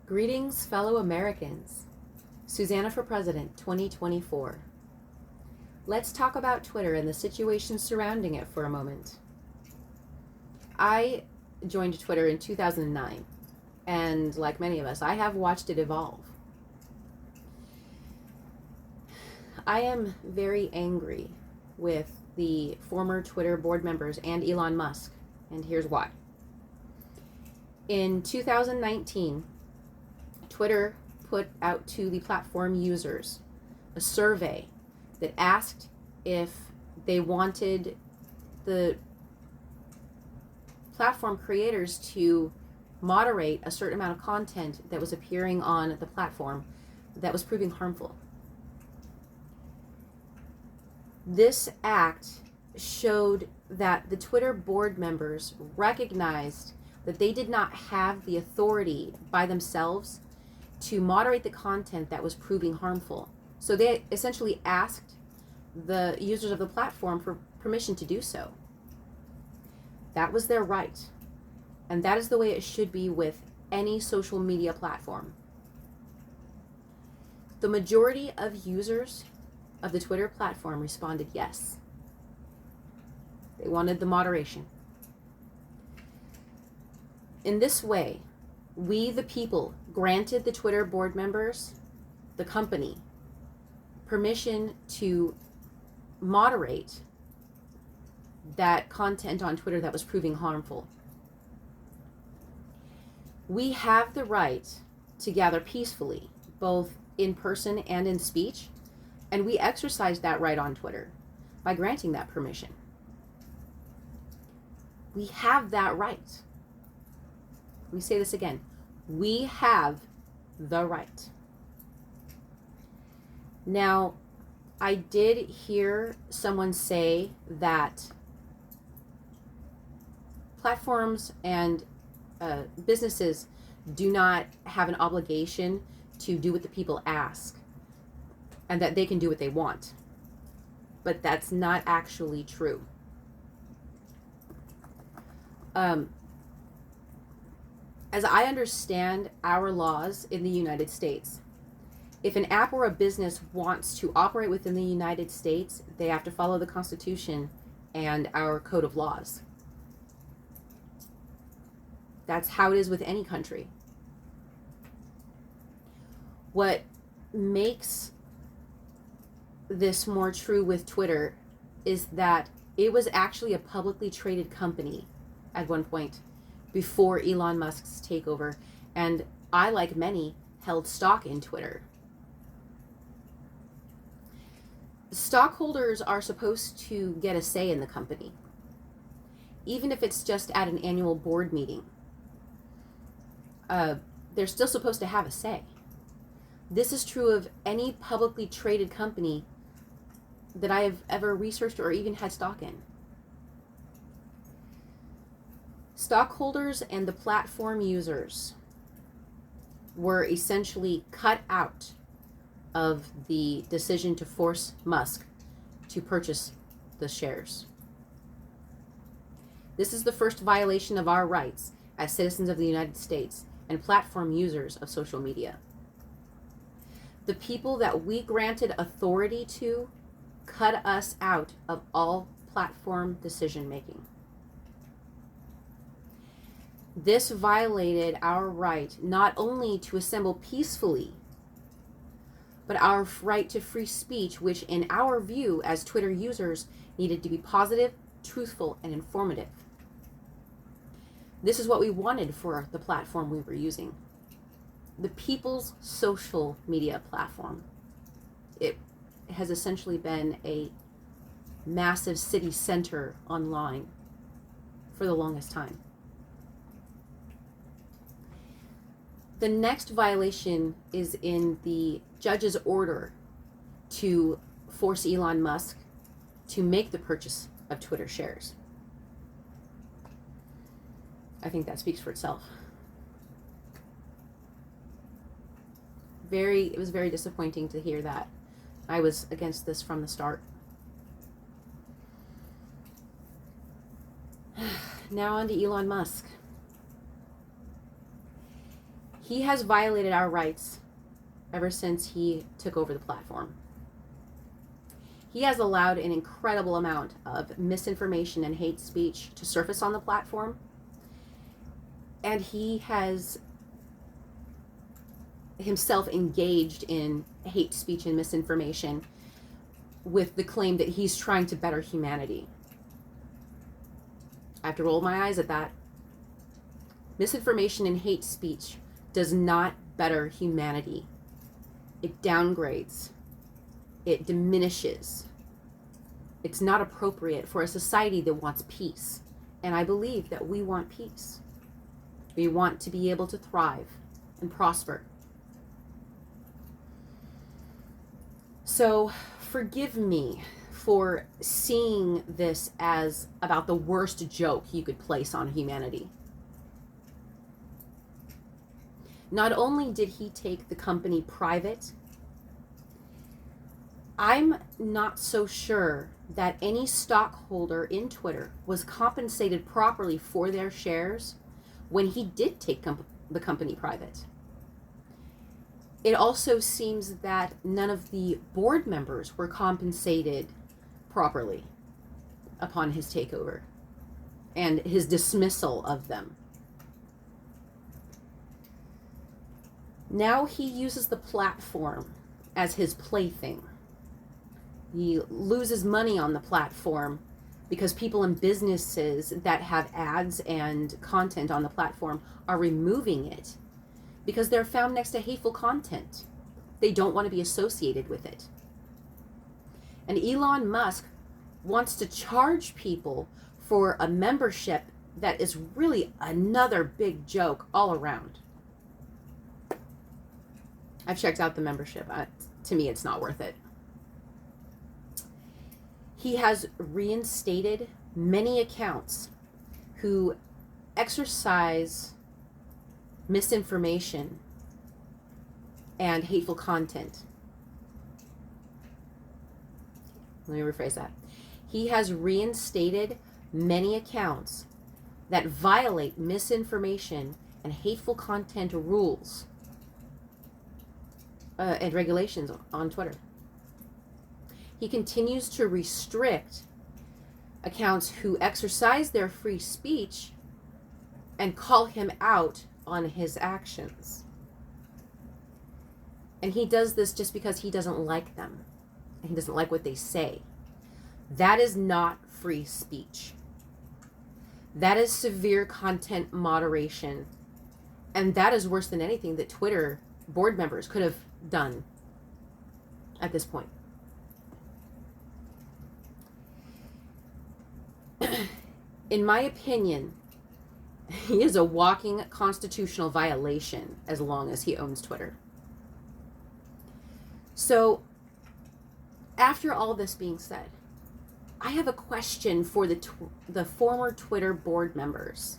Greetings, fellow Americans. Susanna for President 2024. Let's talk about Twitter and the situation surrounding it for a moment. I joined Twitter in 2009, and like many of us, I have watched it evolve. I am very angry with the former Twitter board members and Elon Musk, and here's why. In 2019, Twitter put out to the platform users a survey that asked if they wanted the platform creators to moderate a certain amount of content that was appearing on the platform that was proving harmful. This act showed that the Twitter board members recognized that they did not have the authority by themselves to moderate the content that was proving harmful. So they essentially asked the users of the platform for permission to do so. That was their right. And that is the way it should be with any social media platform. The majority of users of the Twitter platform responded yes. They wanted the moderation. In this way, we, the people, granted the Twitter board members, the company, permission to moderate that content on Twitter that was proving harmful. We have the right to gather peacefully, both in person and in speech, and we exercise that right on Twitter by granting that permission. We have that right. Let me say this again. We have the right. Now, I did hear someone say that platforms and businesses do not have an obligation to do what the people ask, and that they can do what they want. But that's not actually true. As I understand our laws in the United States, if an app or a business wants to operate within the United States, they have to follow the Constitution and our code of laws. That's how it is with any country. What makes this more true with Twitter is that it was actually a publicly traded company at one point before Elon Musk's takeover, and I, like many, held stock in Twitter. Stockholders are supposed to get a say in the company, even if it's just at an annual board meeting. They're still supposed to have a say. This is true of any publicly traded company that I have ever researched or even had stock in. Stockholders and the platform users were essentially cut out of the decision to force Musk to purchase the shares. This is the first violation of our rights as citizens of the United States and platform users of social media. The people that we granted authority to cut us out of all platform decision making. This violated our right not only to assemble peacefully, but our right to free speech, which in our view as Twitter users needed to be positive, truthful, and informative. This is what we wanted for the platform we were using. The people's social media platform. It has essentially been a massive city center online for the longest time. The next violation is in the judge's order to force Elon Musk to make the purchase of Twitter shares. I think that speaks for itself. It was very disappointing to hear that. I was against this from the start. Now on to Elon Musk. He has violated our rights ever since he took over the platform. He has allowed an incredible amount of misinformation and hate speech to surface on the platform. And he has himself engaged in hate speech and misinformation with the claim that he's trying to better humanity. I have to roll my eyes at that. Misinformation and hate speech does not better humanity. It downgrades. It diminishes. It's not appropriate for a society that wants peace. And I believe that we want peace. We want to be able to thrive and prosper. So forgive me for seeing this as about the worst joke you could place on humanity. Not only did he take the company private, I'm not so sure that any stockholder in Twitter was compensated properly for their shares when he did take the company private. It also seems that none of the board members were compensated properly upon his takeover and his dismissal of them. Now he uses the platform as his plaything. He loses money on the platform because people and businesses that have ads and content on the platform are removing it because they're found next to hateful content. They don't want to be associated with it. And Elon Musk wants to charge people for a membership that is really another big joke all around. I've checked out the membership. To me, it's not worth it. He has reinstated many accounts who exercise misinformation and hateful content. Let me rephrase that. He has reinstated many accounts that violate misinformation and hateful content rules and regulations on Twitter. He continues to restrict accounts who exercise their free speech and call him out on his actions. And he does this just because he doesn't like them. And he doesn't like what they say. That is not free speech. That is severe content moderation. And that is worse than anything that Twitter board members could have done at this point. In my opinion, he is a walking constitutional violation as long as he owns Twitter. So, after all this being said, I have a question for the former Twitter board members.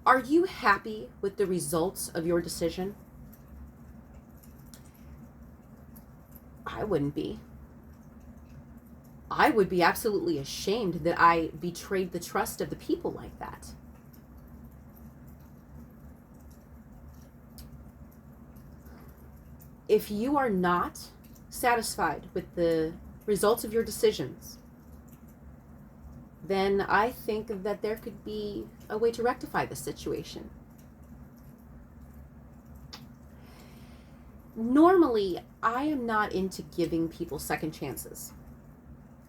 Are you happy with the results of your decision? I wouldn't be. I would be absolutely ashamed that I betrayed the trust of the people like that. If you are not satisfied with the results of your decisions, then I think that there could be a way to rectify the situation. Normally, I am not into giving people second chances.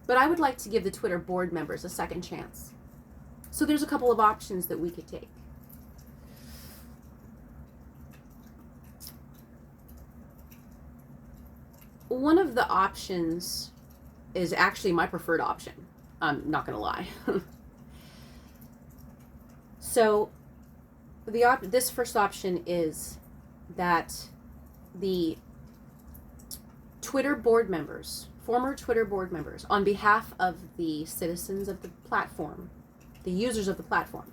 But I would like to give the Twitter board members a second chance. So there's a couple of options that we could take. One of the options is actually my preferred option. I'm not going to lie. So this first option is that the Twitter board members, former Twitter board members, on behalf of the citizens of the platform, the users of the platform,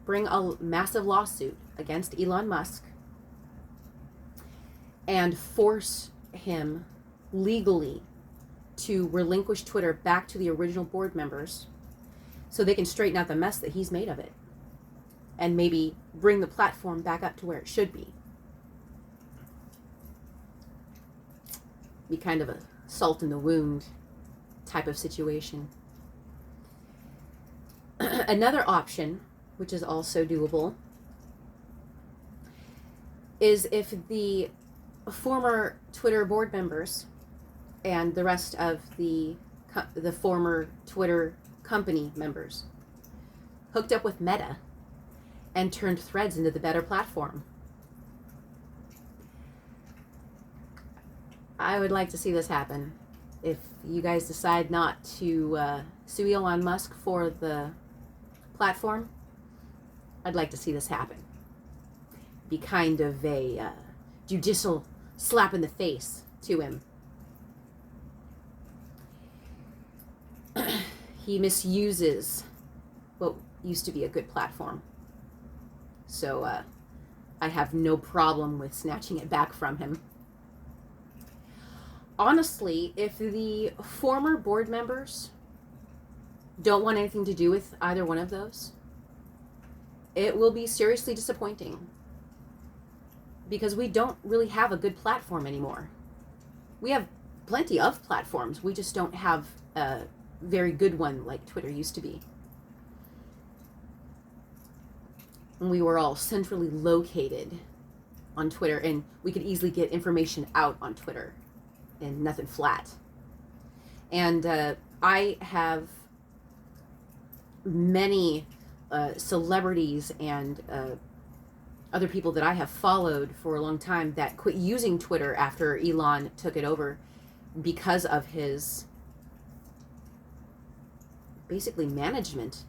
bring a massive lawsuit against Elon Musk and force him legally to relinquish Twitter back to the original board members so they can straighten out the mess that he's made of it. and maybe bring the platform back up to where it should be. Be kind of a salt in the wound type of situation. Another option, which is also doable, is if the former Twitter board members and the rest of the former Twitter company members hooked up with Meta and turned Threads into the better platform. I would like to see this happen. If you guys decide not to sue Elon Musk for the platform, I'd like to see this happen. Be kind of a judicial slap in the face to him. He misuses what used to be a good platform. So I have no problem with snatching it back from him. Honestly, if the former board members don't want anything to do with either one of those, it will be seriously disappointing, because we don't really have a good platform anymore. We have plenty of platforms. We just don't have a very good one like Twitter used to be. And we were all centrally located on Twitter, and we could easily get information out on Twitter and nothing flat. And I have many celebrities and other people that I have followed for a long time that quit using Twitter after Elon took it over because of his basically management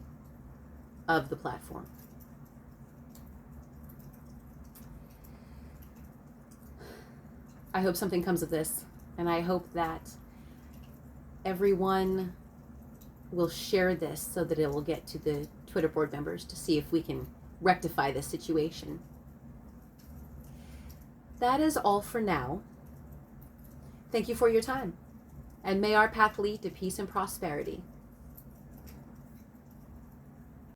of the platform. I hope something comes of this, and I hope that everyone will share this so that it will get to the Twitter board members to see if we can rectify this situation. That is all for now. Thank you for your time, and may our path lead to peace and prosperity.